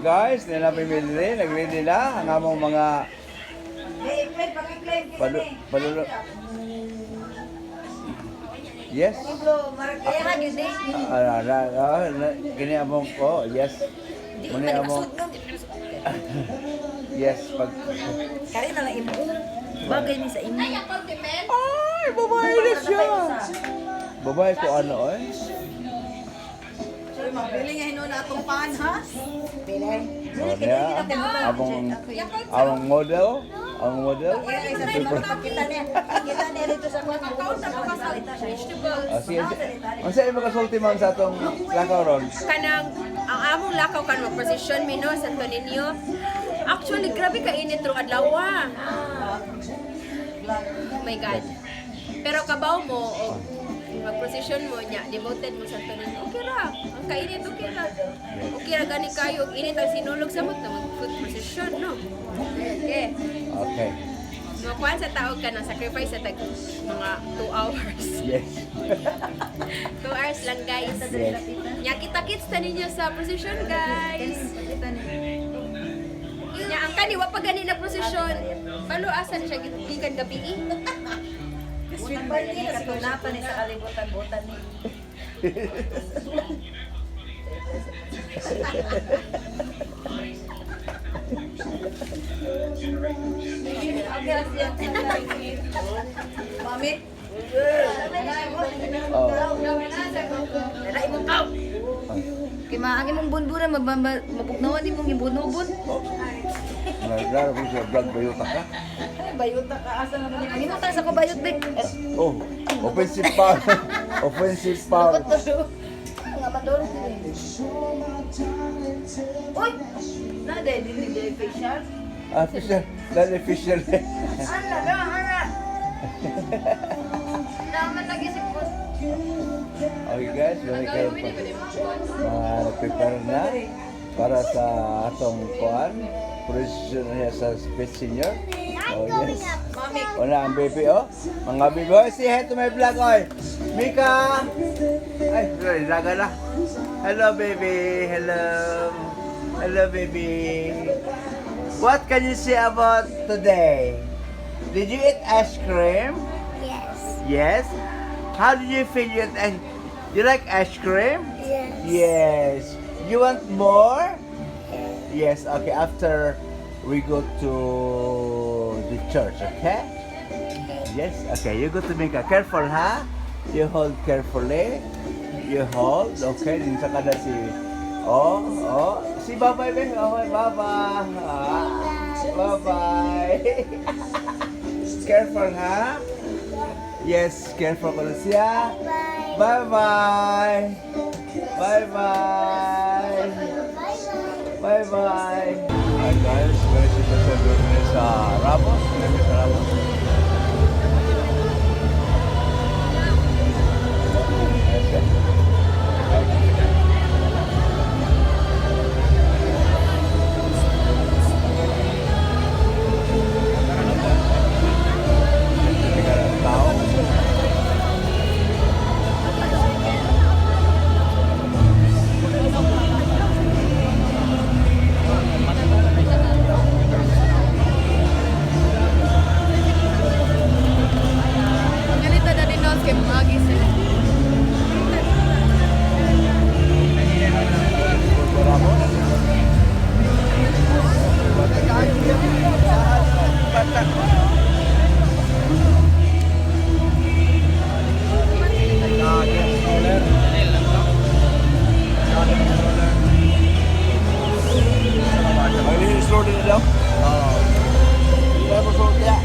Guys, nila pimili, nag-ready na ang among mga palulo. Yes. Gini among ko, yes. Muni among yes, pag kaya na lang imo. Bagay ni sa imo. ay, babae na siya. Babae ko ano eh? Mabili nga hino na atong pan, ha? Bili. Oh, niya, among model, ang model. Kita niya dito sa kwan. Sige, ang sa'yo makasulti man sa atong lakaw ron? Kanang, ang among lakaw kan mag-position mi no, Santo Niño. Actually, grabe ka init ro adlaw. Oh my God. Pero kabaw mo, o mag-position mo niya, devoted mo Santo Niño, okay ra. Ang kainit, okay ra. Okay ra gani kayo, init ang sinulog sa mot na mag-food position, no? Okay. Okay. Makuha sa tao ka ng sacrifice sa tag mga 2 hours. Yes. 2 hours lang, guys. Yes. Nya kita-kits ta ninyo sa position, guys. Nya ang kani wa pa gani na position. Palo asan siya gikan gabi eh. Sweet party kasi kung napa ni sa kalibutan-butan ni. Okay lang siya. Mamit. Nalai mo kaw. Kaya maagi mong bunbura, mabugnawan din mong ibunubon. Naglaro ko siya vlog bayuta ka. Bayuta ka, asa naman yung minutan sa ko bayot, Bek. Oh, offensive power. Offensive power. Nga maduro ko din. Uy! Nade, hindi facial. Official, not official. Ana. Naman lagi si Pus. Okay guys, very careful. Prepare na para sa atong kuan. Position niya sa Space Senior. Oh yes. Mami. Wala ang baby oh. Mga baby oh, say hi to my vlog oy. Mika. Ay, sorry, laga na. Hello baby. Hello. Hello baby. What can you say about today? Did you eat ice cream? Yes. Yes. How did you feel you ate you like ice cream? Yes. Yes. You want more? Yes. Okay. After we go to the church, okay? Yes. Okay. You go to Mika. Careful, ha? You hold carefully. You hold. Okay. Din sa kada si. Oh. Si bye-bye, baby. Okay. Bye-bye. Bye-bye. Careful, ha? Yes. Careful ko na siya. Bye-bye. Bye-bye. Bye-bye. Hi guys, guys, ito sa doon sa Ramos. Sa Ramos. Ganito na din noon kay Magi sila. Slow din daw. Oo. Hindi mo slow kaya.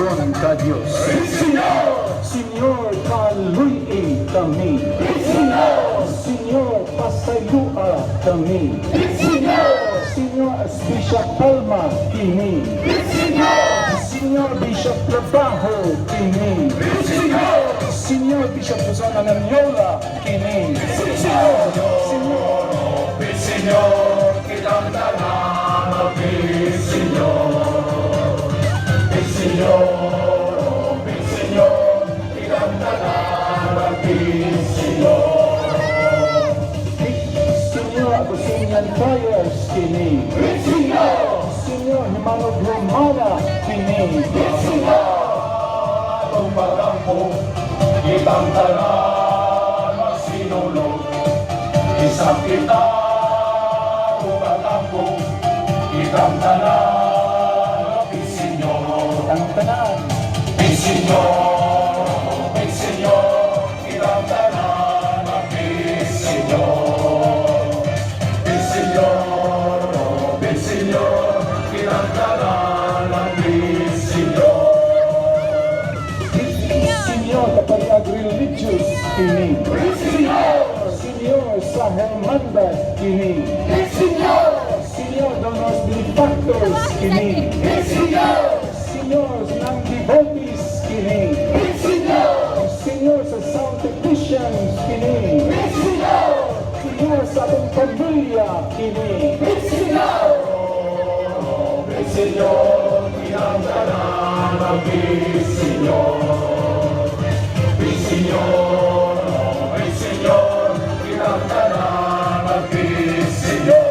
pag-agon ka Diyos. Senyor, kaluy kami. Senyor, pasayua kami. Senyor, Bishop Palma kini. Senyor, Bishop Trabajo kini. Senyor, Bishop Susana Nanyola kini. Senyor, kitang tanan namin, Senyor. Senyor, kitang tanan namin, Senyor. Senyor, ako sinyan prayers kini. Senyor, himanog lumana kini. Ang magampo, kitang tanan masinulog. Isang kita, magampo, kitang tanan, Senyor. Kitang tanan, Senyor, kitang tanan, Senyor. Senyor, kitang tanan, Senyor. Senyor, kapag ag-religious kini. Senyor, sa hermandad kini. Senyor, donos benefactors kini. Senyor, ng devotees kini. Senyor, sa sound technicians kini. Senyor, sa atong pamilya kini. Senyor, kitang tanan namin, Senyor. Senyor, kitang tanan namin, Senyor.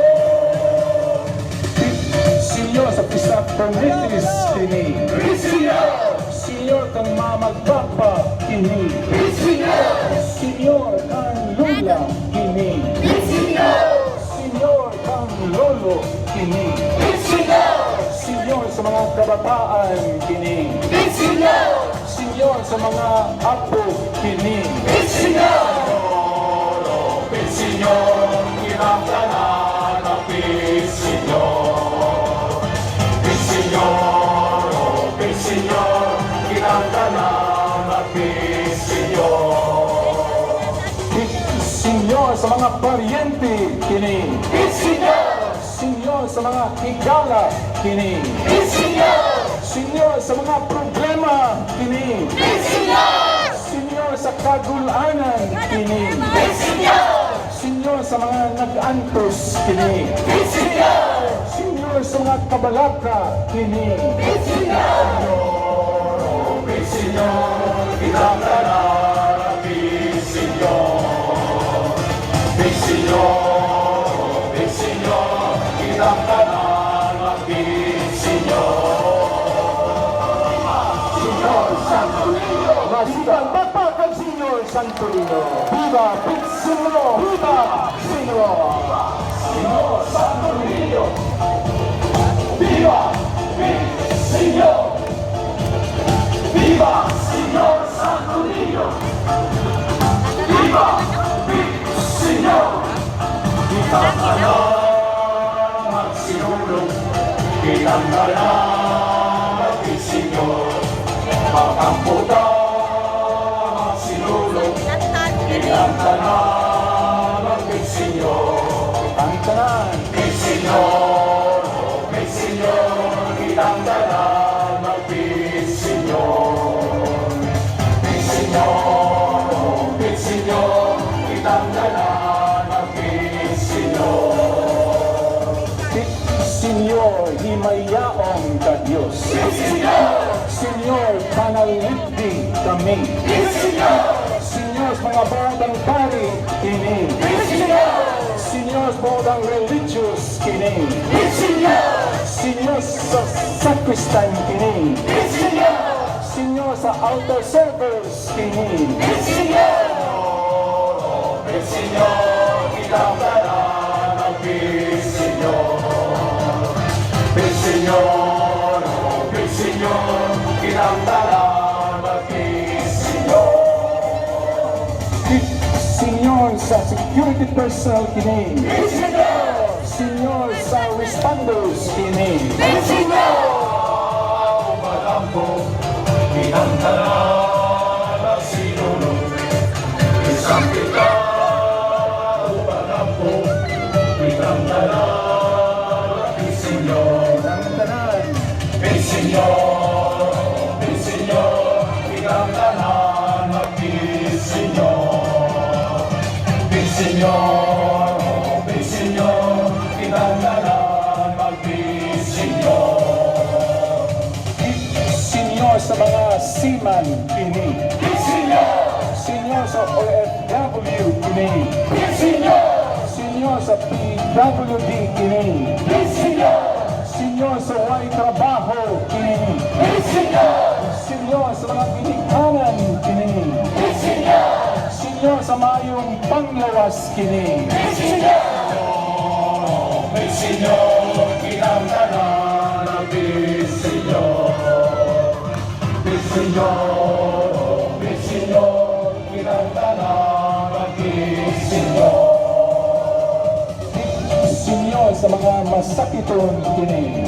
Senyor, sa Pisa Permitis kini. Senyor, kang mamagpapa kini. Senyor, kang lula kini. Senyor, kang lolo kini. Senyor, sa mga kabataan kini. Senyor, sa mga apo kini. Senyor, kitang tanan namin, Senyor. Senyor, kitang tanan namin, Senyor. Senyor, sa mga paryente kini. Senyor, sa mga higala kini. Senyor, sa mga problema kini. Senyor, sa kagulanan kini. Senyor, sa mga nag-antos kini. Senyor, sa mga kabalaka kini. Senyor, kitang tanan namin, Senyor. Senyor, kitang tanan namin, Senyor. Senyor Santo Niño, Viva el Papa del Señor Santo Niño. Viva Señor, viva Señor. Señor Santo Niño. Viva Señor. Viva Señor Santo Niño. Viva Señor. Kitang tanan magsinulog. Kitang tanan namin, Senyor. Pagkamputa magsinulog. Kitang tanan namin, Senyor. Kitang tanan, Senyor. Kitang tanan namin, Senyor. Senyor, kitang tanan namin, Senyor. Senyor, himayaong ka Diyos. Senyor, panalipdi kami. Senyor, mga bawatang pari kini. Senyor, bawatang religious kini. Senyor, sa sacristan kini. Senyor, sa altar servers kini. Senyor, kitang tanan namin, Senyor. Senyor, kitang tanan namin, Senyor. Senyor, sa security personnel kini. Senyor, sa responders kini. Senyor, magampo, Kitang tanan ang sinulog, isang kita upang ako. Kitang tanan ang Senyor, Ang tanan. Senyor, Senyor, kitang tanan ang Senyor. Senyor, Senyor, kitang tanan ang Senyor. Senyor sa mga seaman kini. Senyor sa OFW kini. Senyor sa PWD kini. Senyor sa way trabaho kini. Senyor sa mga ginikanan kini. Senyor sa mayong panglawas kini. May Senyor, kinamtanan ang Senyor. May Senyor, kinamtanan ang Senyor. Senyor sa mga masakiton kini.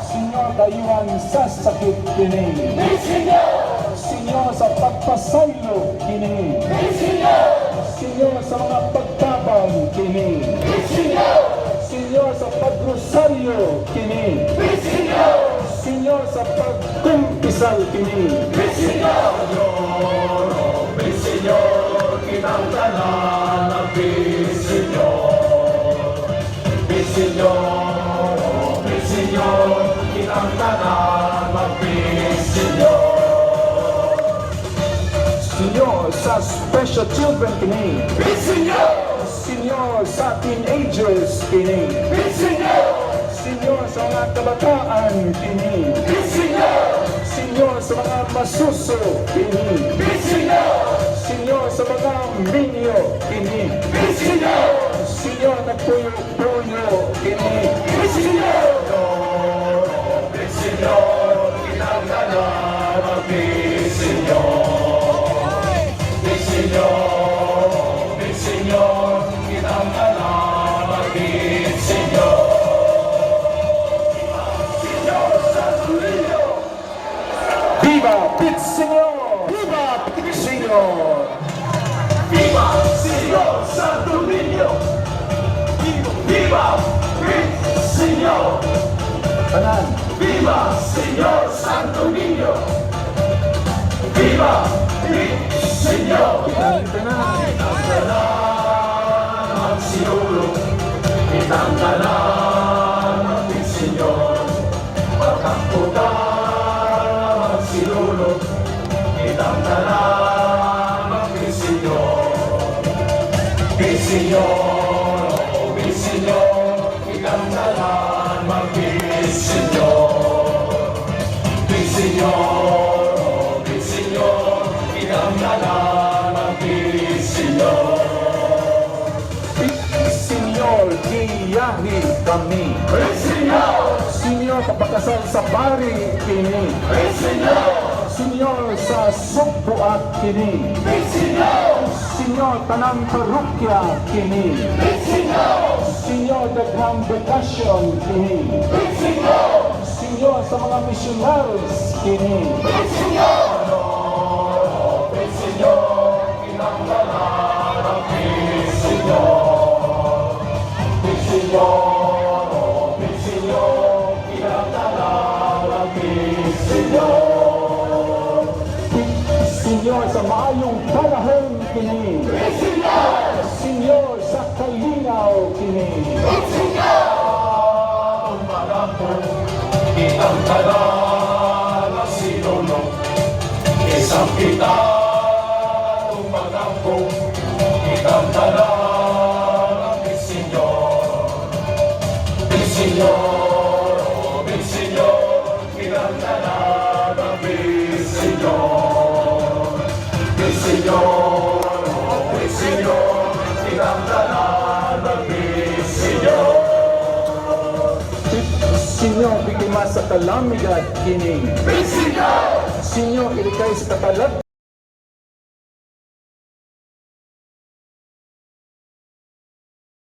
Senyor dayuhan sa sakit kini. Senyor sa pagpasaylo kini. Senyor sa mga pagtabang kini. Senyor sa pagrosaryo kini. Senyor sa pagkumpisal kini. Senyor, kitang tanan ang Senyor, kitang tanan ang Senyor. Senyor sa special children kini. Senyor sa teenagers kini. Senyor sa mga kabataan kini. Senyor sa mga masuso kini. Senyor sa mga minyo kini. Senyor nagpuyo-puyo kini. Senyor, kitang tanan ang Senyor, kitang tanan ang Senyor. Senyor sa tuloy. Viva Pit Senyor! Viva Pit Senyor! Viva Senyor Santo Niño! Viva Pit Senyor! Tanan. Viva Senyor Santo Niño! Viva Pit Senyor! Ang tanan. Tanan ang sinulog, kitang tanan ang Senyor. Pagkakutan ang sinulog, kitang tanan ang Senyor. Senyor, kitang tanan ang Senyor. Senyor, kitang tanan ang Senyor. Senyor, giyahi kami. Senyor, papakasal sa pari kini. Senyor, sa sugpuat kini. Senyor, tanang parokya kini. Senyor, daghang bekasyon kini. Senyor, sa mga missionaries kini. Senyor, sa maayong panahon kini. Senyor, sa kalinaw kini. Kitang tanan ang sinulog, isang kita tumagampo. Kitang tanan ang Senyor. Senyor, kitang tanan ang Senyor. Senyor, kitang tanan ang Senyor. Senyor, biktima sa kalamidad kini. Senyor, ilikay sa katalag